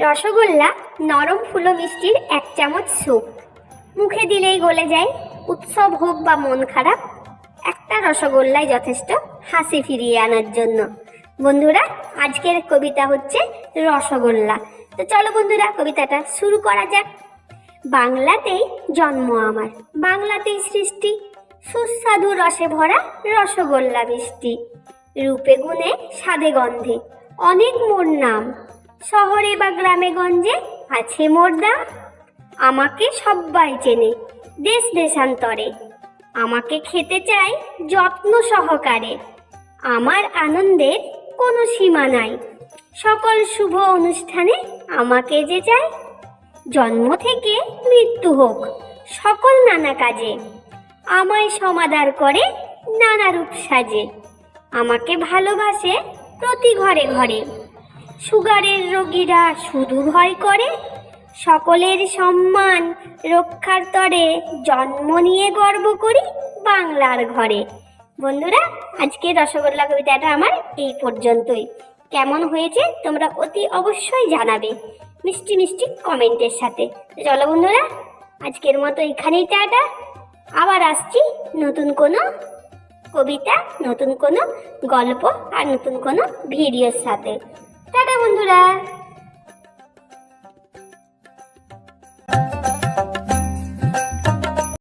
রসগোল্লা নরম ফুলো মিষ্টির এক চামচ স্যুপ। মুখে দিলেই গলে যায়। উৎসব হোক বা মন খারাপ, একটা রসগোল্লাই যথেষ্ট হাসি ফিরিয়ে আনার জন্য। বন্ধুরা, আজকের কবিতা হচ্ছে রসগোল্লা। তো চলো বন্ধুরা, কবিতাটা শুরু করা যাক। বাংলাতেই জন্ম আমার, বাংলাতেই সৃষ্টি, সুস্বাদু রসে ভরা রসগোল্লা মিষ্টি। রূপে গুণে স্বাদে গন্ধে অনেক মোর নাম, শহরে বা গ্রামে গঞ্জে আছে মোর দাম। আমাকে সব্বাই চেনে দেশ দেশান্তরে, আমাকে খেতে চাই যত্ন সহকারে। আমার আনন্দের কোনো সীমা নাই, সকল শুভ অনুষ্ঠানে আমাকে যে চাই। জন্ম থেকে মৃত্যু হোক সকল নানা কাজে, আমায় সমাদর করে নানা রূপ সাজে। আমাকে ভালোবাসে প্রতি ঘরে ঘরে, সুগারের রোগীরা শুধু ভয় করে। সকলের সম্মান রক্ষার তরে, জন্ম নিয়ে গর্ব করি বাংলার ঘরে। বন্ধুরা, আজকে রসগোল্লা কবিতাটা আমার এই পর্যন্তই। কেমন হয়েছে তোমরা অতি অবশ্যই জানাবে মিষ্টি মিষ্টি কমেন্টের সাথে। চলো বন্ধুরা, আজকের মতো এখানেই টাটা। আবার আসছি নতুন কোনো কবিতা, নতুন কোনো গল্প আর নতুন কোনো ভিডিওর সাথে। টাটা বন্ধুরা।